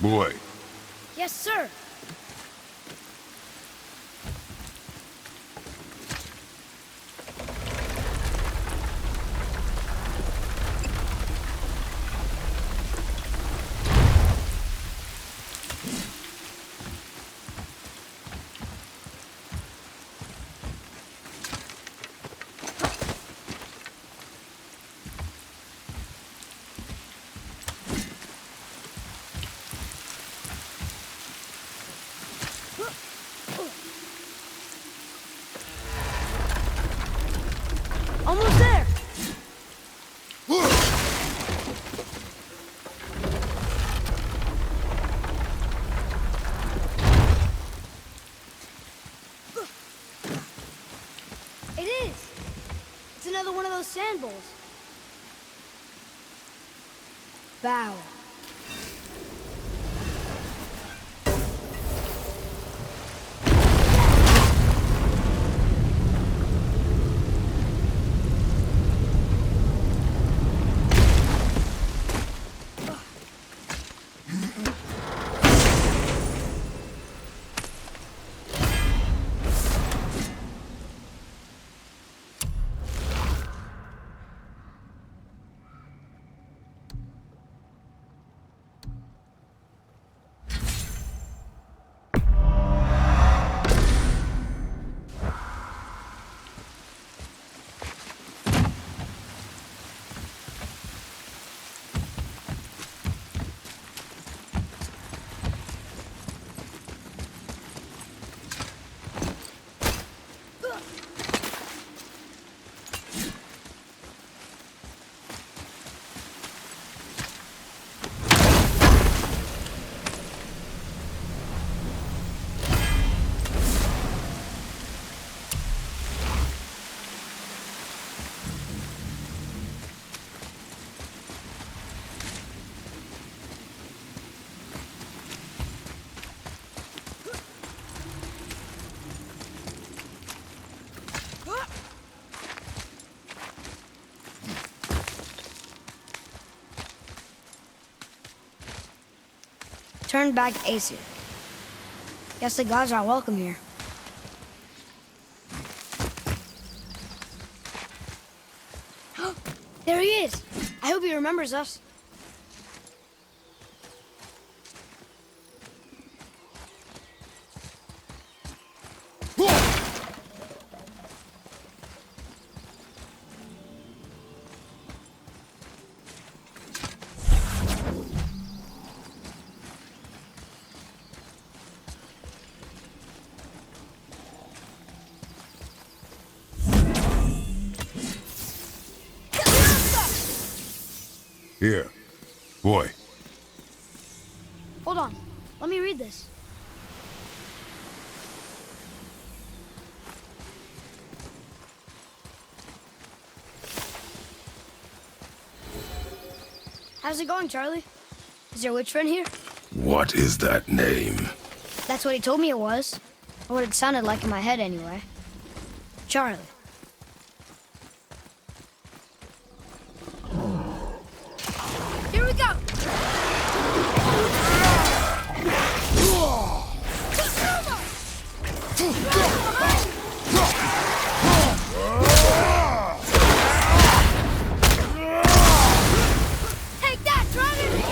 Boy. Yes, sir. Almost there. It is. It's another one of those sand bowls. Bow. Turn back Aesir. Guess the gods aren't welcome here. There he is! I hope he remembers us. Here. Boy. Hold on. Let me read this. How's it going, Charlie? Is your witch friend here? What is that name? That's what he told me it was. Or what it sounded like in my head, anyway. Charlie. Here we go! Take that, dragon!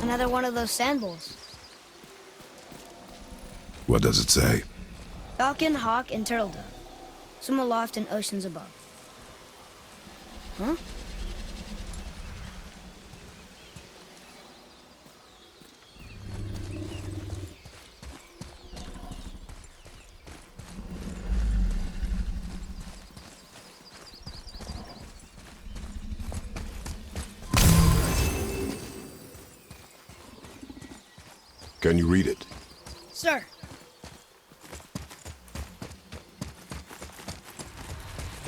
Another one of those sand bowls. What does it say? Falcon, hawk, and turtle dove. Swim aloft in oceans above. Huh? Can you read it? Sir.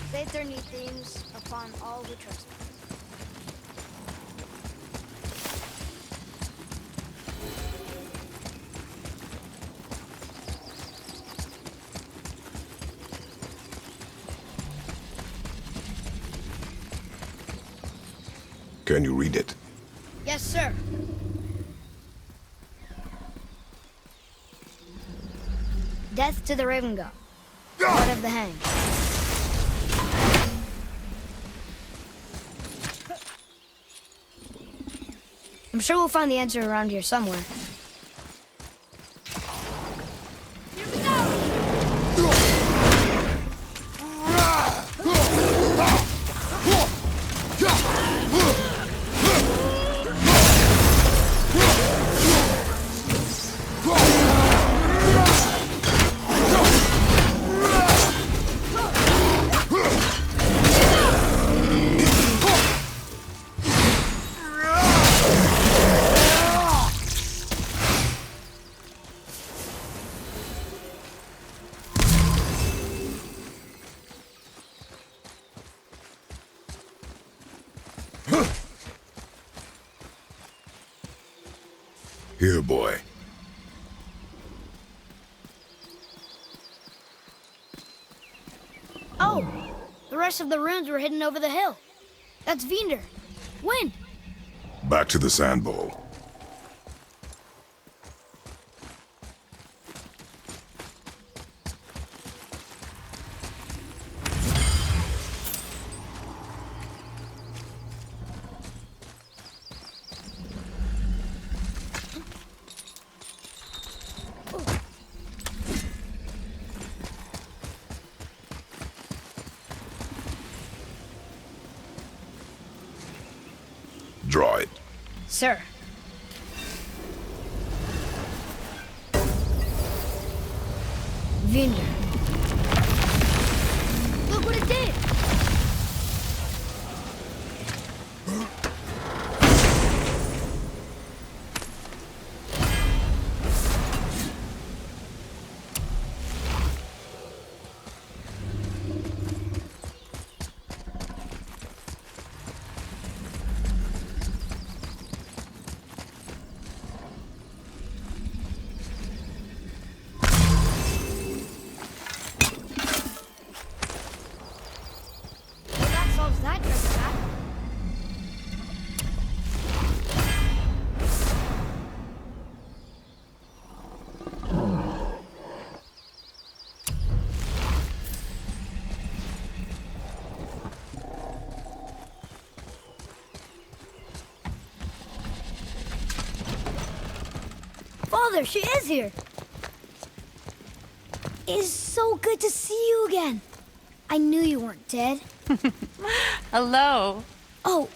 State their neat themes upon all who trust them. Can you read it? Yes, sir. Death to the Raven God. Blood of the Hanged. I'm sure we'll find the answer around here somewhere. Here we go! Here, boy. Oh! The rest of the runes were hidden over the hill. That's Vinder. Wind. Back to the sand bowl. Draw it. Sir. Vinder. Look what it did! That treasure map. Father, she is here. It is so good to see you again. I knew you weren't dead. Hello. Oh,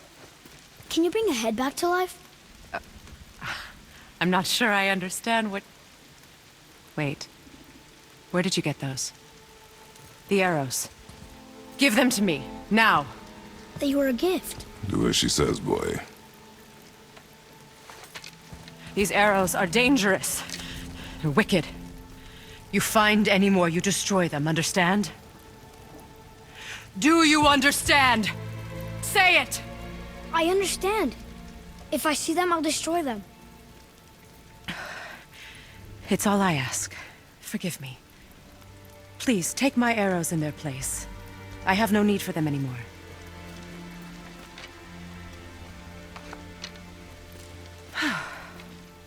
can you bring a head back to life? I'm not sure I understand what... Wait. Where did you get those? The arrows. Give them to me, now. They were a gift. Do as she says, boy. These arrows are dangerous. And wicked. You find any more, you destroy them, understand? Do you understand? Say it! I understand. If I see them, I'll destroy them. It's all I ask. Forgive me. Please, take my arrows in their place. I have no need for them anymore.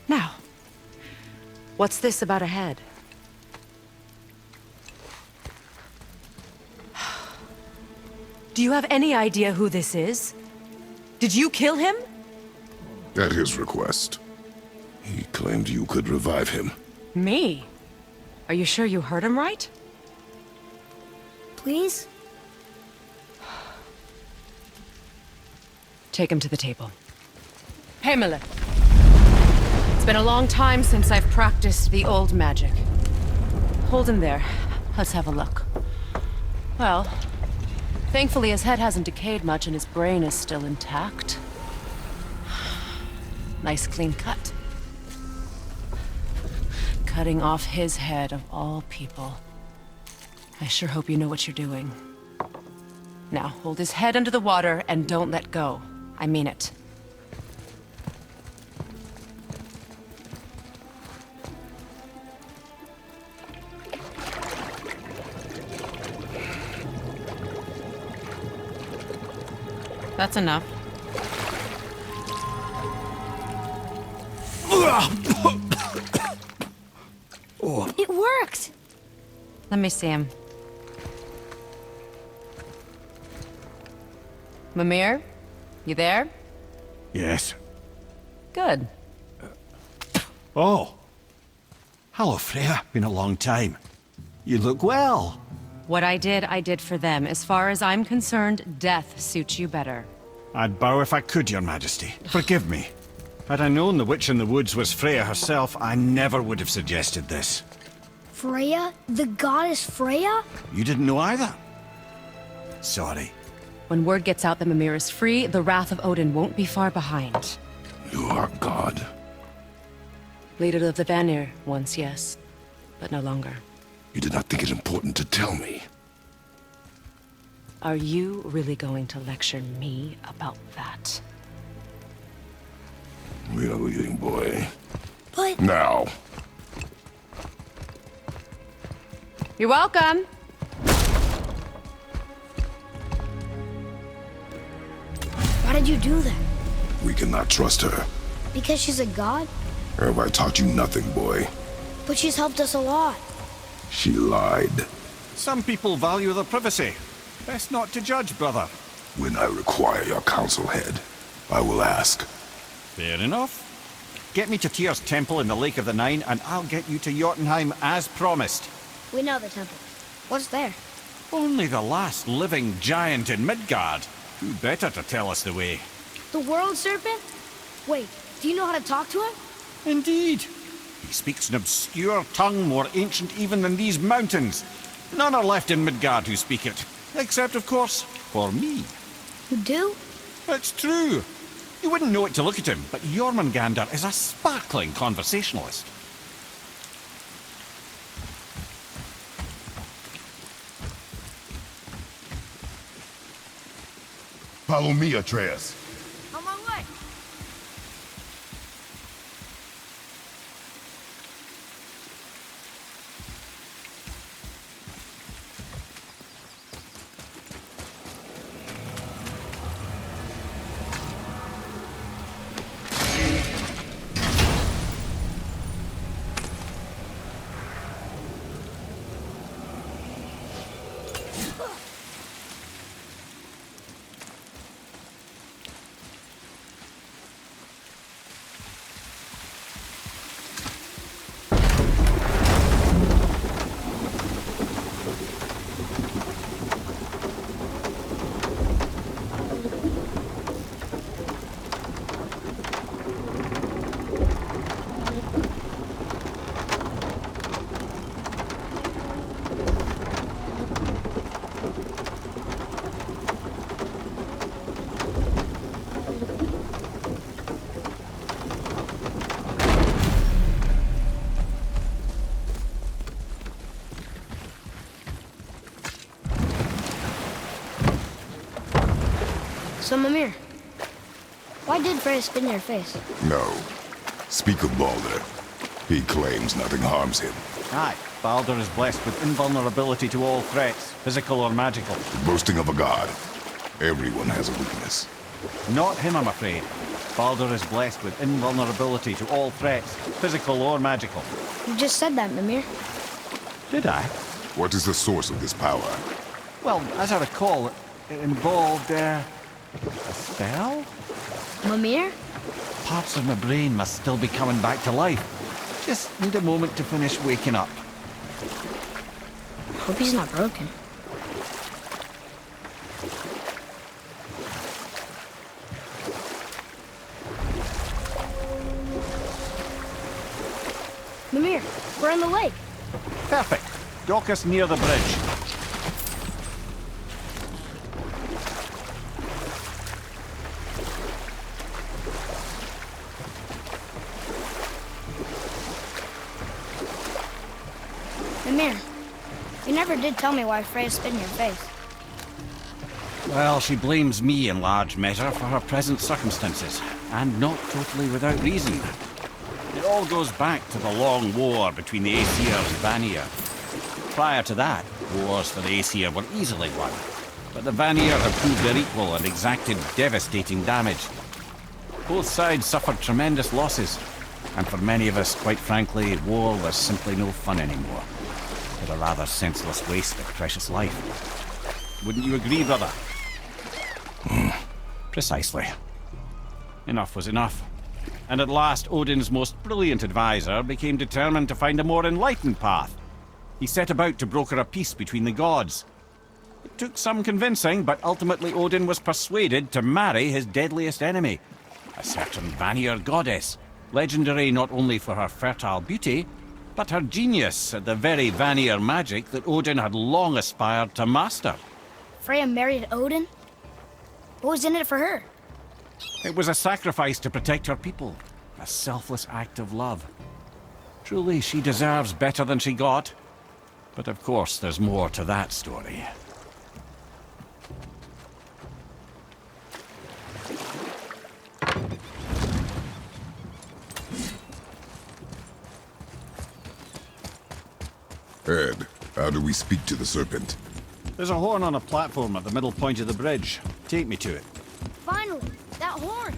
Now, what's this about a head? Do you have any idea who this is? Did you kill him? At his request. He claimed you could revive him. Me? Are you sure you heard him right? Please? Take him to the table. Hamlet. It's been a long time since I've practiced the old magic. Hold him there. Let's have a look. Well, thankfully his head hasn't decayed much and his brain is still intact. Nice clean cut. Cutting off his head of all people. I sure hope you know what you're doing. Now, hold his head under the water and don't let go. I mean it. That's enough. It worked! Let me see him. Mimir? You there? Yes. Good. Oh. Hello, Freya. Been a long time. You look well. What I did for them. As far as I'm concerned, death suits you better. I'd bow if I could, Your Majesty. Forgive me. Had I known the witch in the woods was Freya herself, I never would have suggested this. Freya? The goddess Freya? You didn't know either? Sorry. When word gets out that Mimir is free, the wrath of Odin won't be far behind. You are God. Leader of the Vanir, once yes, but no longer. You did not think it important to tell me. Are you really going to lecture me about that? We are leaving, boy. But... Now. You're welcome. Why did you do that? We cannot trust her. Because she's a god? Have I taught you nothing, boy? But she's helped us a lot. She lied. Some people value their privacy. Best not to judge, brother. When I require your council head, I will ask. Fair enough. Get me to Tyr's temple in the Lake of the Nine, and I'll get you to Jotunheim as promised. We know the temple. What's there? Only the last living giant in Midgard. Who better to tell us the way? The world serpent? Wait, do you know how to talk to him? Indeed. He speaks an obscure tongue more ancient even than these mountains. None are left in Midgard who speak it. Except, of course, for me. You do? It's true. You wouldn't know it to look at him, but Jormungandr is a sparkling conversationalist. Follow me, Atreus. On my way. So, Mimir, why did Freya spit in your face? No. Speak of Balder. He claims nothing harms him. Aye, Balder is blessed with invulnerability to all threats, physical or magical. The boasting of a god. Everyone has a weakness. Not him, I'm afraid. Balder is blessed with invulnerability to all threats, physical or magical. You just said that, Mimir. Did I? What is the source of this power? Well, as I recall, it involved, a spell? Mimir? Parts of my brain must still be coming back to life. Just need a moment to finish waking up. Hope he's not broken. Mimir, we're in the lake. Perfect. Dock us near the bridge. Mimir, you never did tell me why Freya spit in your face. Well, she blames me in large measure for her present circumstances, and not totally without reason. It all goes back to the long war between the Aesir and Vanir. Prior to that, wars for the Aesir were easily won, but the Vanir had proved their equal and exacted devastating damage. Both sides suffered tremendous losses, and for many of us, quite frankly, war was simply no fun anymore. But a rather senseless waste of precious life. Wouldn't you agree, brother? Precisely. Enough was enough. And at last, Odin's most brilliant advisor became determined to find a more enlightened path. He set about to broker a peace between the gods. It took some convincing, but ultimately Odin was persuaded to marry his deadliest enemy, a certain Vanir goddess, legendary not only for her fertile beauty, but her genius at the very Vanir magic that Odin had long aspired to master. Freya married Odin? What was in it for her? It was a sacrifice to protect her people, a selfless act of love. Truly, she deserves better than she got. But of course, there's more to that story. Ed, how do we speak to the serpent? There's a horn on a platform at the middle point of the bridge. Take me to it. Finally, that horn.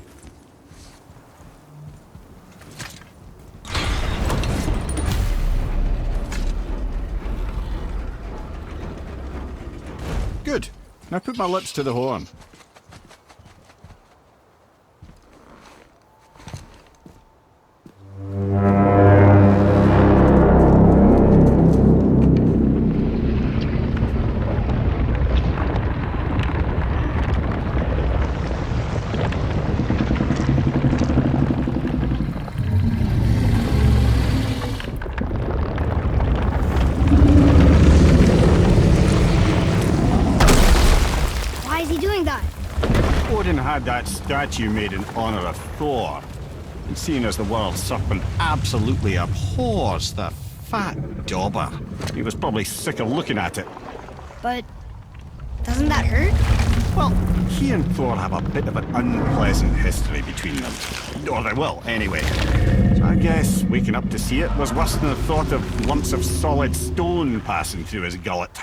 Good. Now put my lips to the horn. Why is he doing that? Odin had that statue made in honor of Thor. And seeing as the world serpent absolutely abhors the fat dauber, he was probably sick of looking at it. But doesn't that hurt? Well, he and Thor have a bit of an unpleasant history between them. Or they will, anyway. So I guess waking up to see it was worse than the thought of lumps of solid stone passing through his gullet.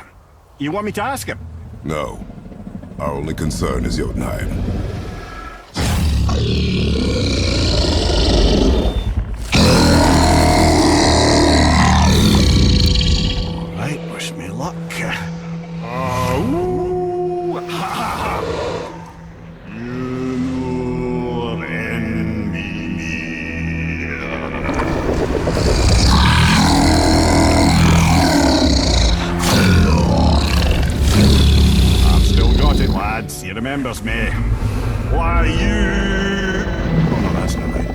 You want me to ask him? No. Our only concern is Jotunheim. All right, wish me luck. Oh, he remembers me. Why you? Oh no, that's not right.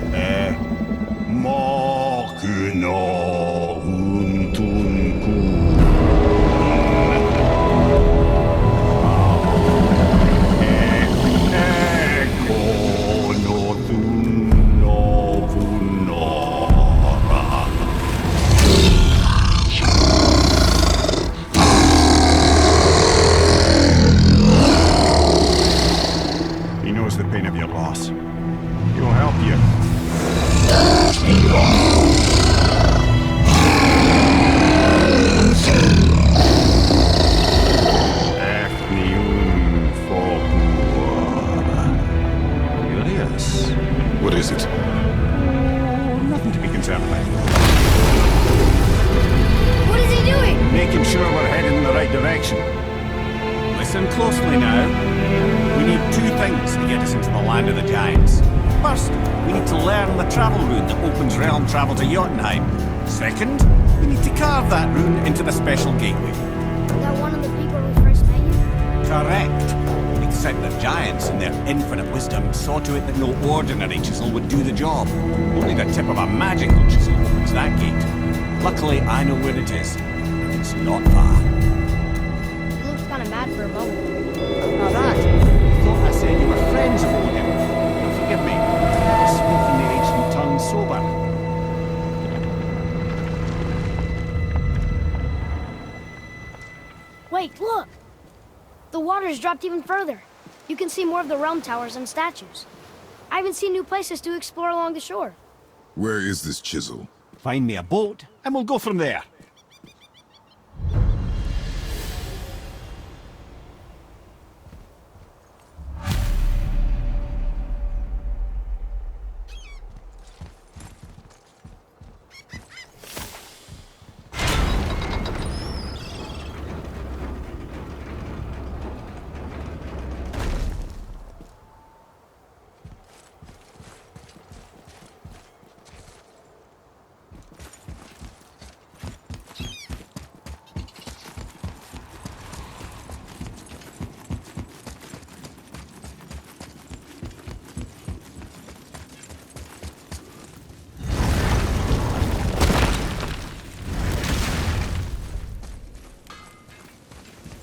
Mokuno untunku. Eko no tunno funora. He knows the pain of your loss. He will help you. Curious. What is it? Nothing to be concerned about. What is he doing? Making sure we're heading in the right direction. Listen closely now. We need two things to get us into the land of the giants. First, we need to learn the travel rune that opens realm travel to Jotunheim. Second, we need to carve that rune into the special gateway. That one of the peak where we first met you? Correct. Except the giants, in their infinite wisdom, saw to it that no ordinary chisel would do the job. Only the tip of a magical chisel opens that gate. Luckily, I know where it is. It's not far. You looked kind of mad for a moment. Now that, I thought I said you were friends of Odin. Now forgive me, I spoke in the ancient tongue sober. Wait, look! The water's dropped even further. You can see more of the realm towers and statues. I even see new places to explore along the shore. Where is this chisel? Find me a boat, and we'll go from there.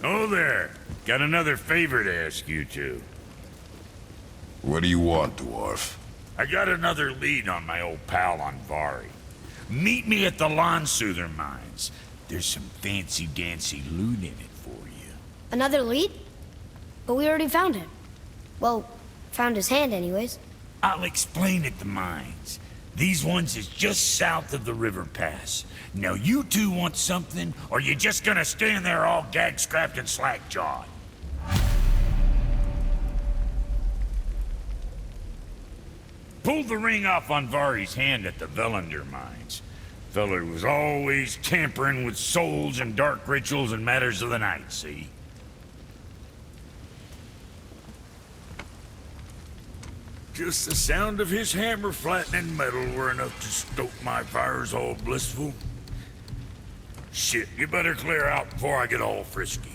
Oh there! Got another favor to ask you two. What do you want, dwarf? I got another lead on my old pal on Vari. Meet me at the Lawnsoother mines. There's some fancy-dancy loot in it for you. Another lead? But we already found him. Well, found his hand anyways. I'll explain at the mines. These ones is just south of the river pass. Now you two want something, or you just gonna stand there all gag-scrapped and slack-jawed? Pulled the ring off on Vari's hand at the Velander mines. Feller was always tampering with souls and dark rituals and matters of the night, see? Just the sound of his hammer flattening metal were enough to stoke my fires all blissful. Shit, you better clear out before I get all frisky.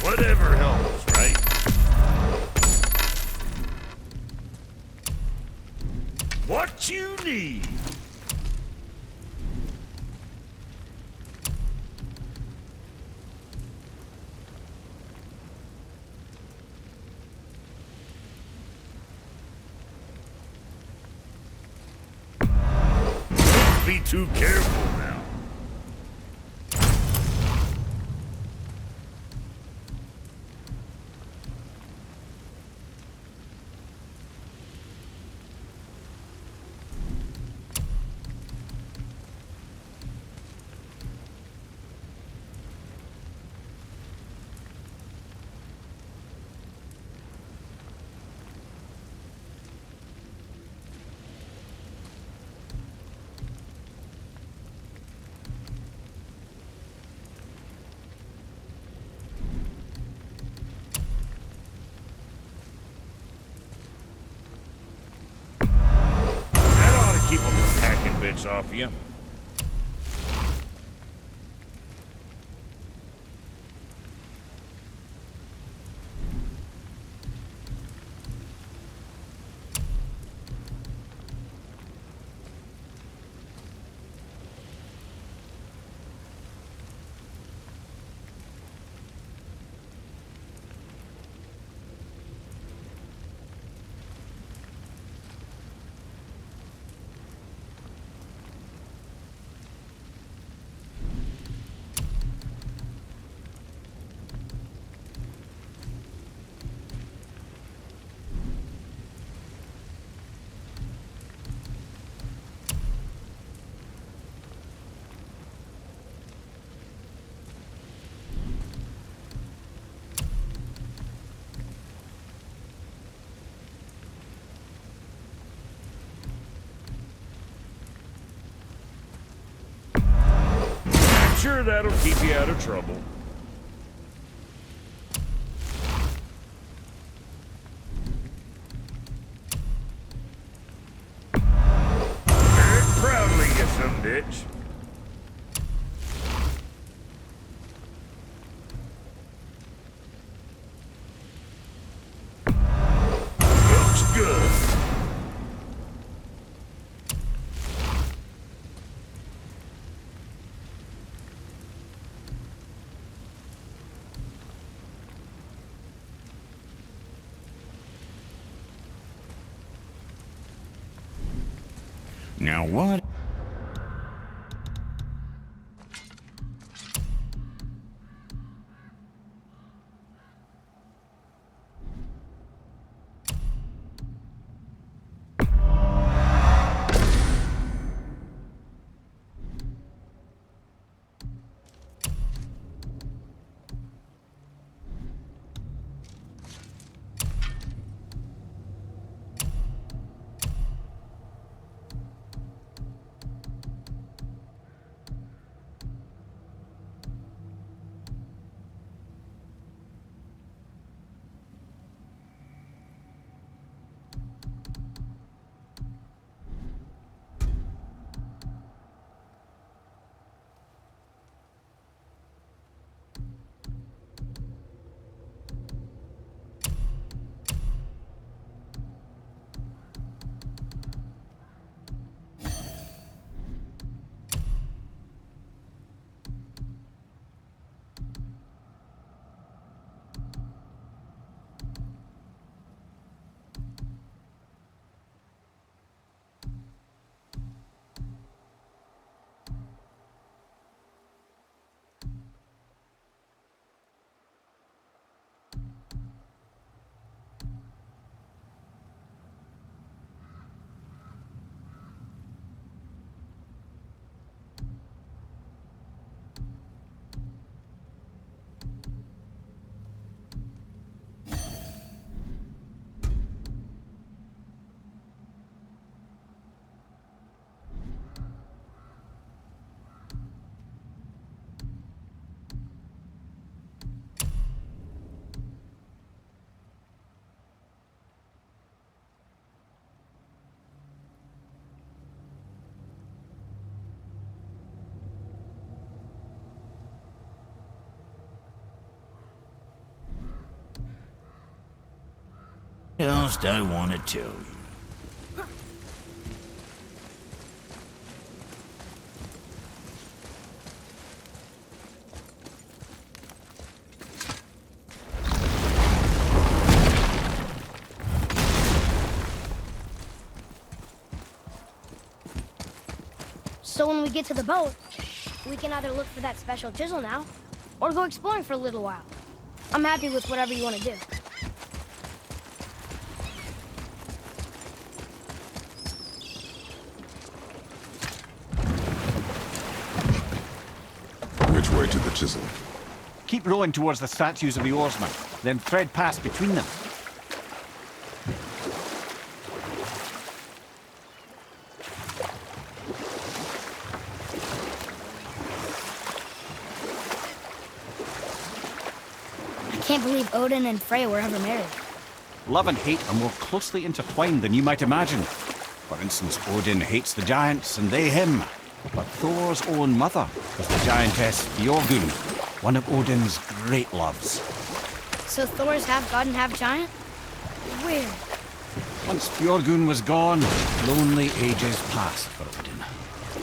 Whatever helps, right? What you need? Be too careful now. Keep them from hacking bits off you. Sure, that'll keep you out of trouble. Very proudly, you some bitch. Looks good. Now what? Just I want to tell you. So when we get to the boat, we can either look for that special chisel now, or go exploring for a little while. I'm happy with whatever you want to do. Which way to the chisel? Keep rowing towards the statues of the oarsmen, then thread past between them. I can't believe Odin and Freya were ever married. Love and hate are more closely intertwined than you might imagine. For instance, Odin hates the giants and they him. But Thor's own mother was the giantess Björgund, one of Odin's great loves. So Thor's half god and half giant? Weird. Once Björgund was gone, lonely ages passed for Odin.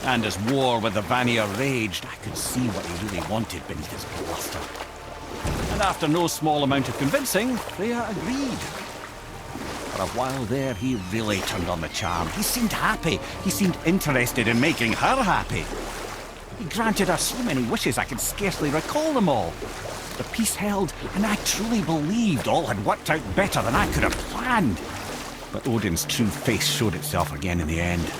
And as war with the Vanir raged, I could see what he really wanted beneath his bluster. And after no small amount of convincing, Freya agreed. For a while there, he really turned on the charm. He seemed happy. He seemed interested in making her happy. He granted her so many wishes I could scarcely recall them all. The peace held, and I truly believed all had worked out better than I could have planned. But Odin's true face showed itself again in the end.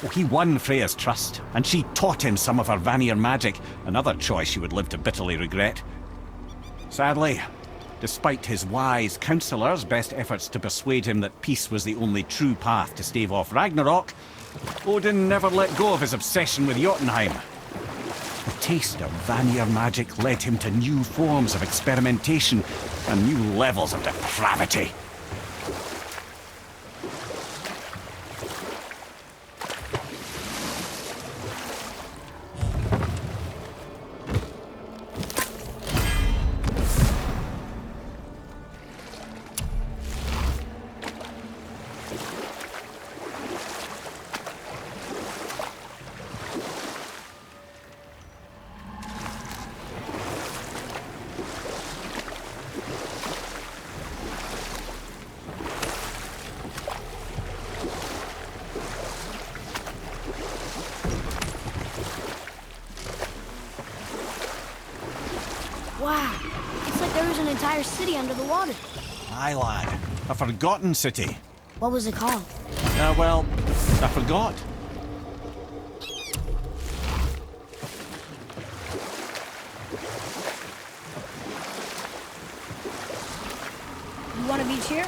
Oh, he won Freya's trust, and she taught him some of her Vanir magic, another choice she would live to bitterly regret. Sadly, despite his wise counsellors' best efforts to persuade him that peace was the only true path to stave off Ragnarok, Odin never let go of his obsession with Jotunheim. The taste of Vanir magic led him to new forms of experimentation and new levels of depravity. Wow, it's like there was an entire city under the water. Aye, lad. A forgotten city. What was it called? Well, I forgot. You want a beach here?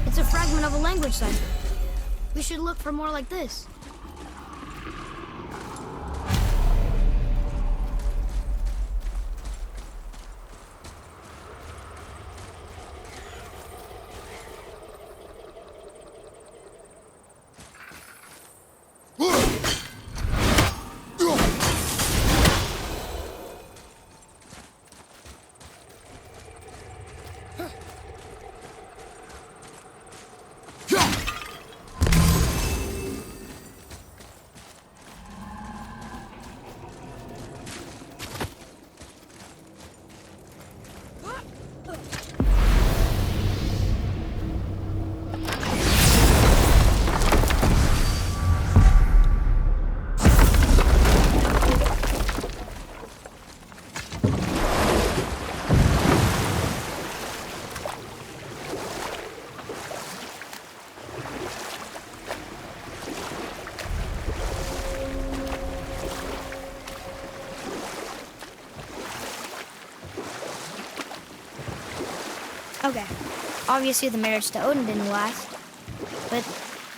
It's a fragment of a language cipher. We should look for more like this. Okay, obviously the marriage to Odin didn't last. But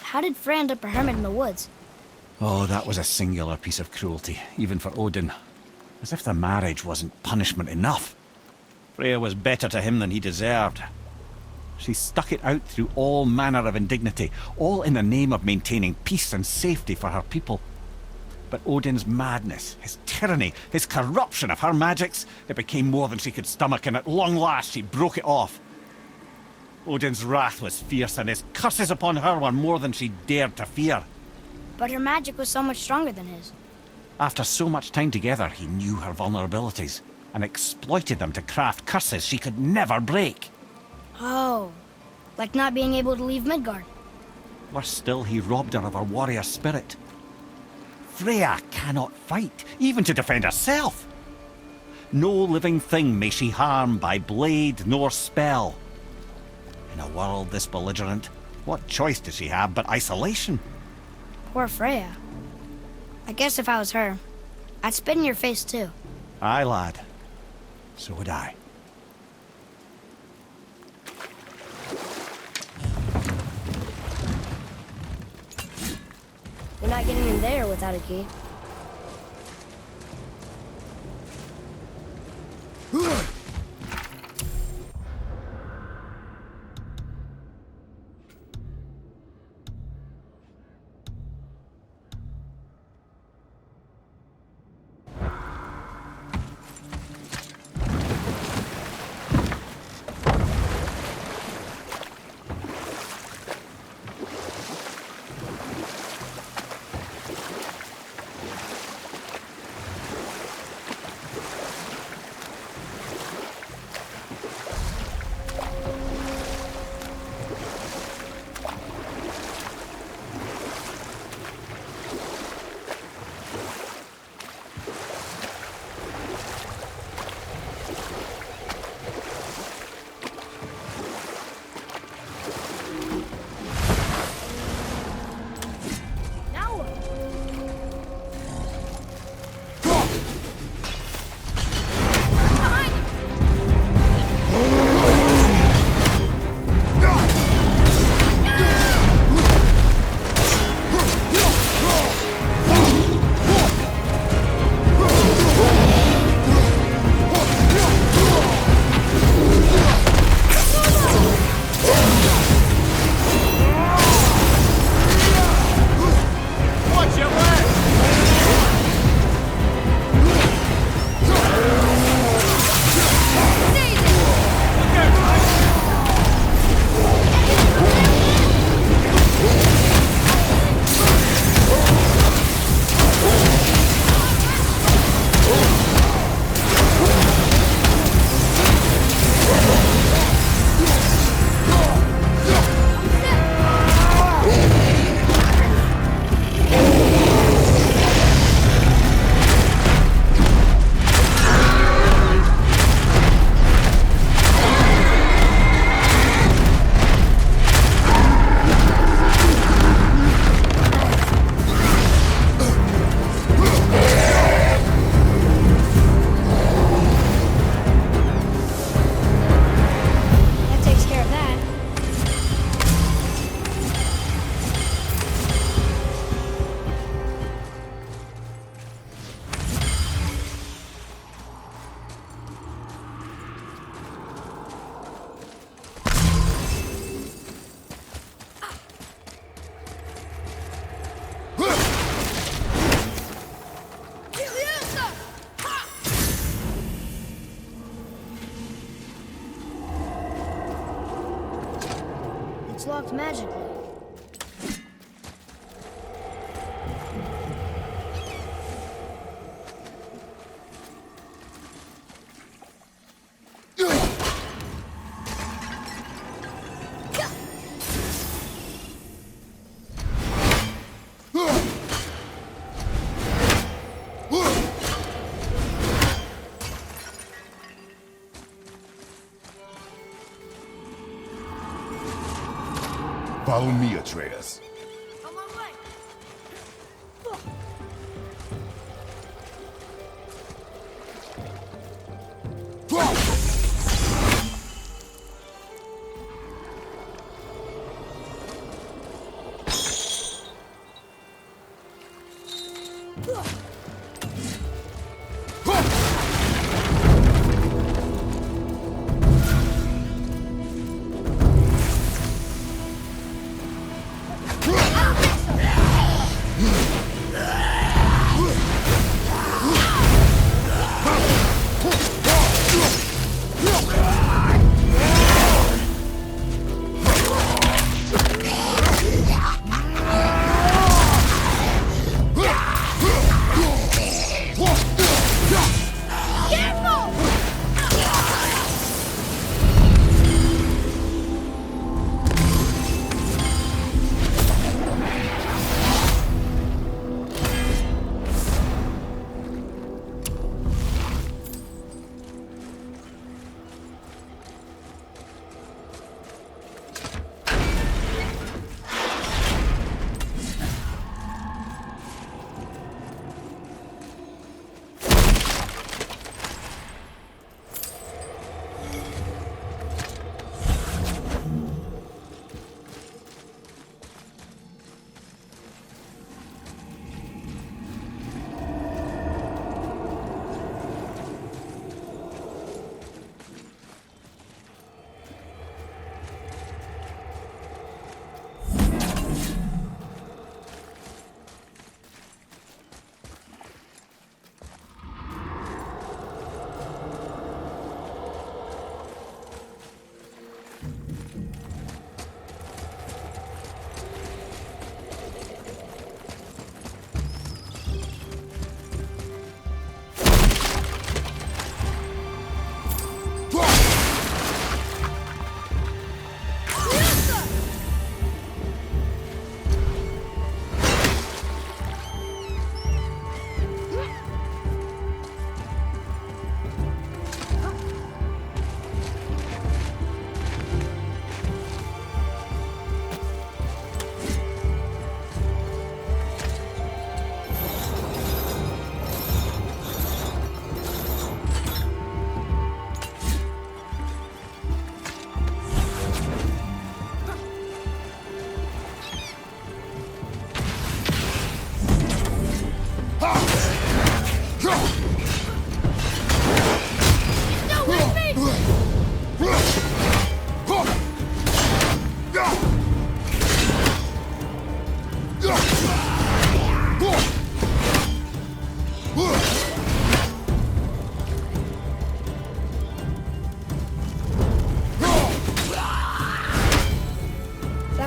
how did Frey end up a hermit in the woods? Oh, that was a singular piece of cruelty, even for Odin. As if the marriage wasn't punishment enough. Freya was better to him than he deserved. She stuck it out through all manner of indignity, all in the name of maintaining peace and safety for her people. But Odin's madness, his tyranny, his corruption of her magics, it became more than she could stomach, and at long last she broke it off. Odin's wrath was fierce, and his curses upon her were more than she dared to fear. But her magic was so much stronger than his. After so much time together, he knew her vulnerabilities, and exploited them to craft curses she could never break. Oh, like not being able to leave Midgard. Worse still, he robbed her of her warrior spirit. Freya cannot fight, even to defend herself. No living thing may she harm by blade nor spell. In a world this belligerent, what choice does she have but isolation? Poor Freya. I guess if I was her, I'd spit in your face too. Aye, lad. So would I. You're not getting in there without a key. It's locked magically. Follow me, Atreus. On my way.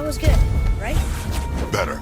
was good, right? Better.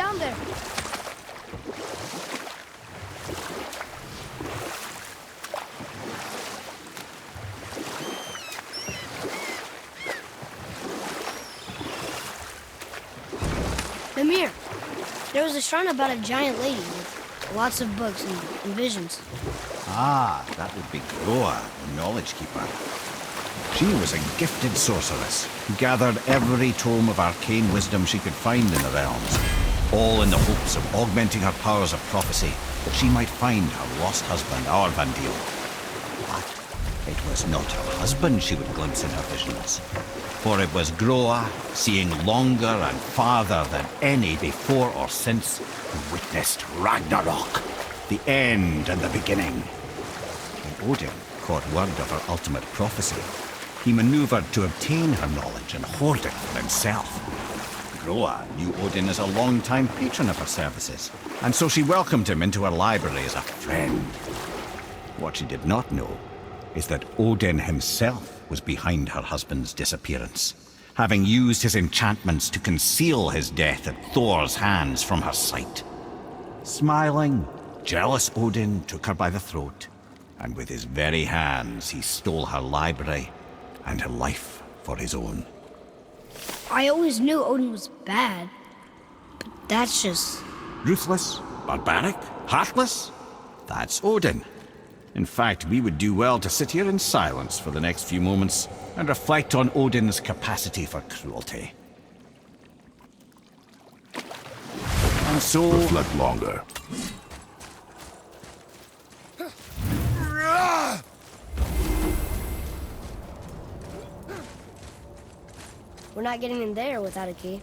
down there. Mimir, there was a shrine about a giant lady with lots of books and visions. Ah, that would be Groa, the Knowledge Keeper. She was a gifted sorceress who gathered every tome of arcane wisdom she could find in the realms, all in the hopes of augmenting her powers of prophecy that she might find her lost husband, Arvandil. But it was not her husband she would glimpse in her visions, for it was Groa, seeing longer and farther than any before or since, who witnessed Ragnarok, the end and the beginning. When Odin caught word of her ultimate prophecy, he maneuvered to obtain her knowledge and hoard it for himself. Groa knew Odin as a long-time patron of her services, and so she welcomed him into her library as a friend. What she did not know is that Odin himself was behind her husband's disappearance, having used his enchantments to conceal his death at Thor's hands from her sight. Smiling, jealous Odin took her by the throat, and with his very hands he stole her library and her life for his own. I always knew Odin was bad, but that's just... Ruthless, barbaric, heartless? That's Odin. In fact, we would do well to sit here in silence for the next few moments and reflect on Odin's capacity for cruelty. And so... Reflect longer. We're not getting in there without a key.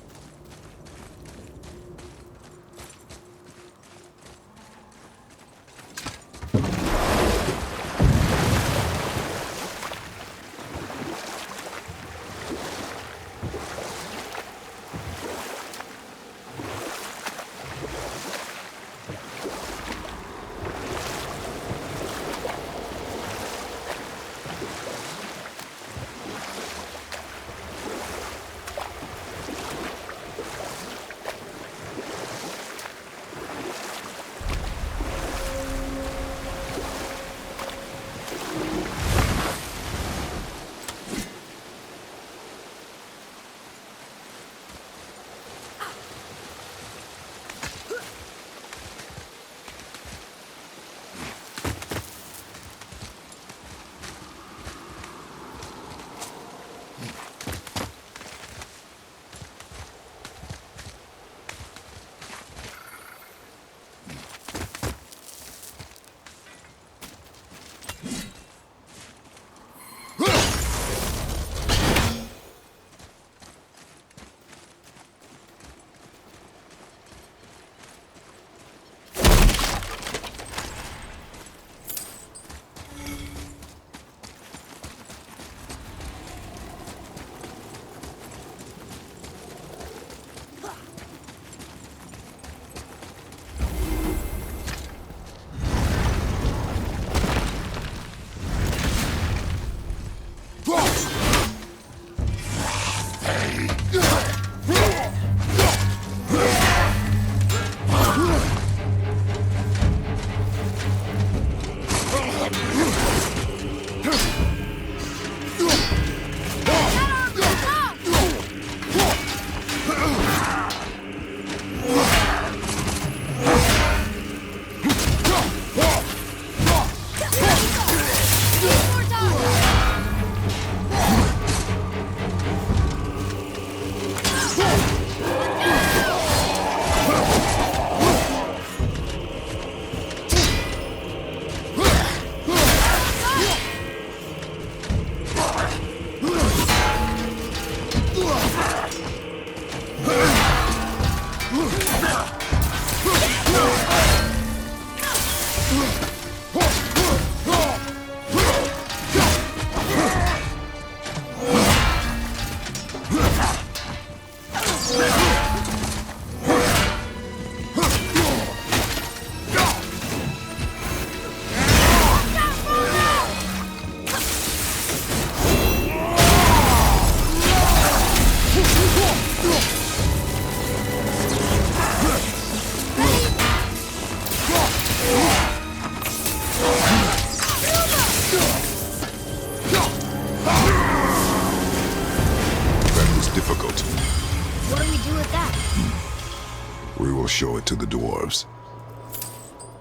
We will show it to the dwarves.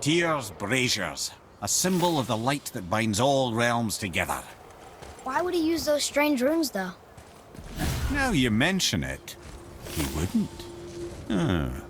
Tyr's braziers, a symbol of the light that binds all realms together. Why would he use those strange runes, though? Now you mention it, he wouldn't.